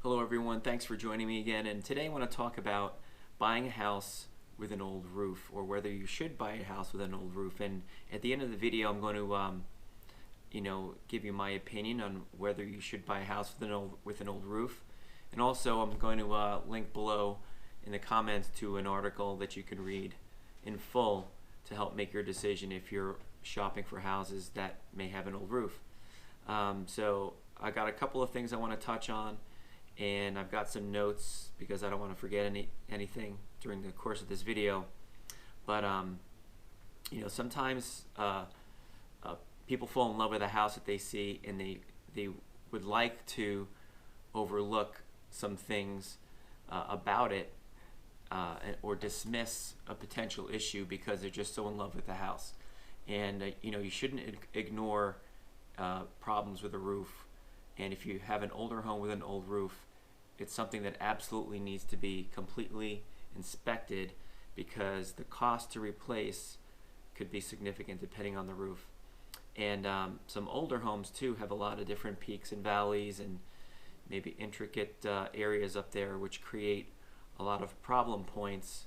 Hello everyone, thanks for joining me again, and today I want to talk about buying a house with an old roof, or whether you should buy a house with an old roof. And at the end of the video I'm going to give you my opinion on whether you should buy a house with an old roof. And also I'm going to link below in the comments to an article that you can read in full to help make your decision if you're shopping for houses that may have an old roof. So I got a couple of things I want to touch on, and I've got some notes because I don't want to forget anything during the course of this video. But sometimes people fall in love with a house that they see, and they would like to overlook some things about it, or dismiss a potential issue because they're just so in love with the house. And you shouldn't ignore problems with a roof. And if you have an older home with an old roof, it's something that absolutely needs to be completely inspected, because the cost to replace could be significant depending on the roof. And some older homes too have a lot of different peaks and valleys and maybe intricate areas up there, which create a lot of problem points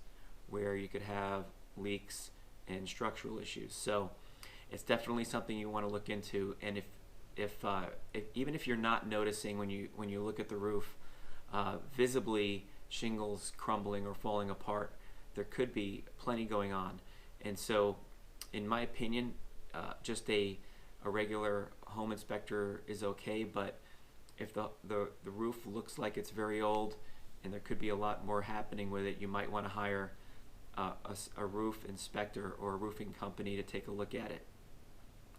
where you could have leaks and structural issues. So it's definitely something you want to look into. And even if you're not noticing when you look at the roof visibly shingles crumbling or falling apart, there could be plenty going on. And so in my opinion, just a regular home inspector is okay. But if the roof looks like it's very old and there could be a lot more happening with it, you might want to hire a roof inspector or a roofing company to take a look at it,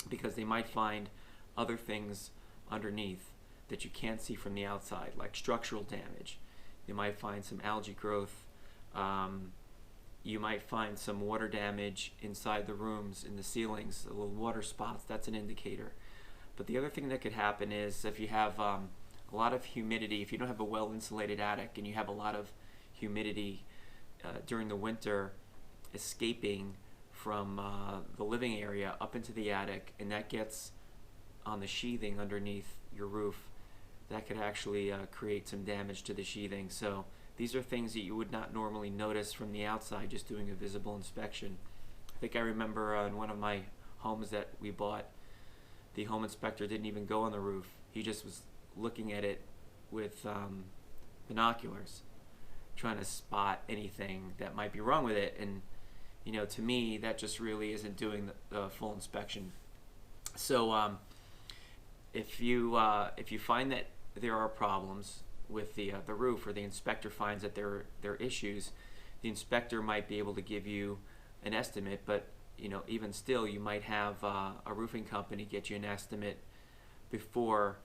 because they might find other things underneath that you can't see from the outside, like structural damage. You might find some algae growth. You might find some water damage inside the rooms, in the ceilings, little water spots. That's an indicator. But the other thing that could happen is if you have a lot of humidity, if you don't have a well-insulated attic and you have a lot of humidity during the winter escaping from the living area up into the attic, and that gets on the sheathing underneath your roof, that could actually create some damage to the sheathing. So these are things that you would not normally notice from the outside just doing a visible inspection. I think I remember in one of my homes that we bought, the home inspector didn't even go on the roof. He just was looking at it with binoculars, trying to spot anything that might be wrong with it. And to me, that just really isn't doing the full inspection. So if you find that there are problems with the roof, or the inspector finds that there are issues, the inspector might be able to give you an estimate. But even still, you might have a roofing company get you an estimate before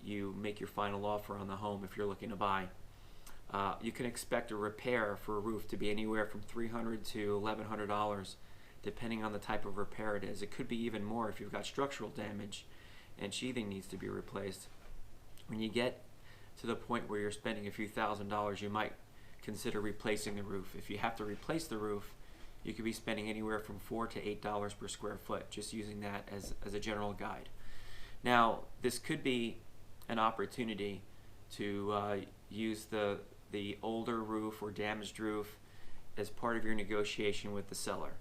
you make your final offer on the home if you're looking to buy. You can expect a repair for a roof to be anywhere from $300 to $1,100, depending on the type of repair it is. It could be even more if you've got structural damage and sheathing needs to be replaced. When you get to the point where you're spending a few $1,000s, you might consider replacing the roof. If you have to replace the roof, you could be spending anywhere from $4 to $8 per square foot, just using that as a general guide. Now, this could be an opportunity to use the older roof or damaged roof as part of your negotiation with the seller.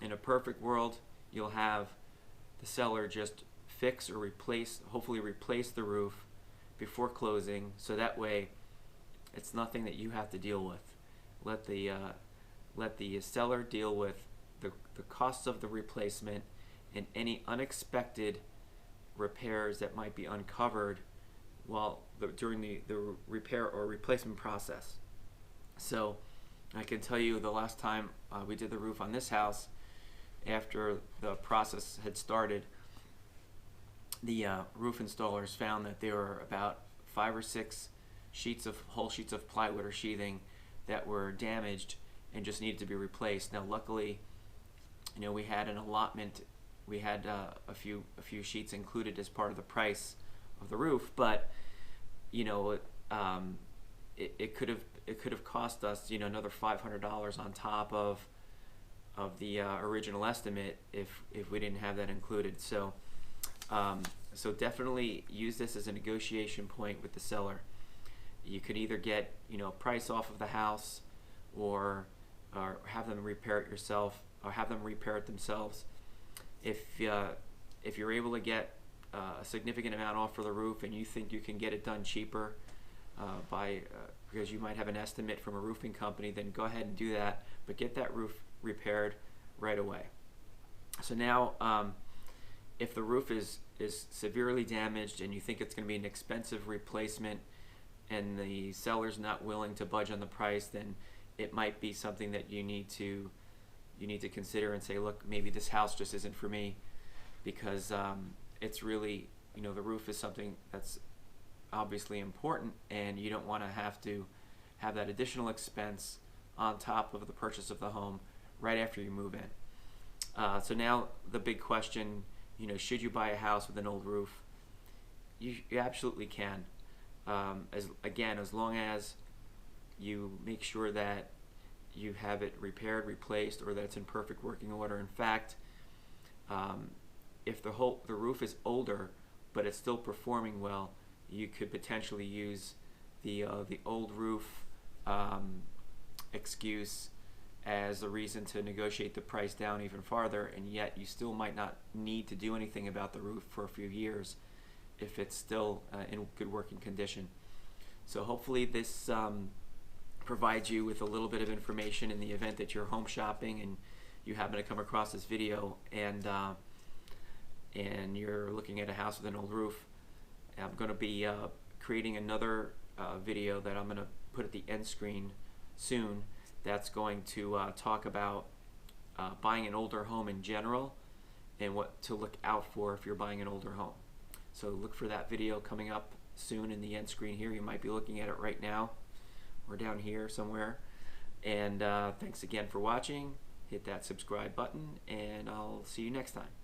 In a perfect world, you'll have the seller just fix or hopefully replace the roof before closing, so that way it's nothing that you have to deal with. Let the seller deal with the costs of the replacement and any unexpected repairs that might be uncovered during the repair or replacement process. So I can tell you, the last time we did the roof on this house, after the process had started, the roof installers found that there were about 5 or 6 whole sheets of plywood or sheathing that were damaged and just needed to be replaced. Now luckily, we had an allotment. We had a few sheets included as part of the price of the roof, but it could have cost us another $500 on top of the original estimate if we didn't have that included. So So definitely use this as a negotiation point with the seller. You could either get, you know, a price off of the house, or have them repair it yourself, or have them repair it themselves. If you're able to get a significant amount off for the roof, and you think you can get it done cheaper because you might have an estimate from a roofing company, then go ahead and do that, but get that roof repaired right away. So now, if the roof is severely damaged and you think it's going to be an expensive replacement, and the seller's not willing to budge on the price, then it might be something that you need to consider and say, look, maybe this house just isn't for me, because it's really, you know, the roof is something that's obviously important, and you don't want to have that additional expense on top of the purchase of the home right after you move in. So now the big question, you know, should you buy a house with an old roof? You absolutely can. As long as you make sure that you have it repaired, replaced, or that it's in perfect working order. In fact, if the roof is older but it's still performing well, you could potentially use the old roof excuse as a reason to negotiate the price down even farther, and yet you still might not need to do anything about the roof for a few years if it's still in good working condition. So hopefully this provides you with a little bit of information in the event that you're home shopping and you happen to come across this video, and you're looking at a house with an old roof. I'm going to be creating another video that I'm going to put at the end screen soon, that's going to talk about buying an older home in general and what to look out for if you're buying an older home. So look for that video coming up soon in the end screen here. You might be looking at it right now or down here somewhere. And thanks again for watching. Hit that subscribe button, and I'll see you next time.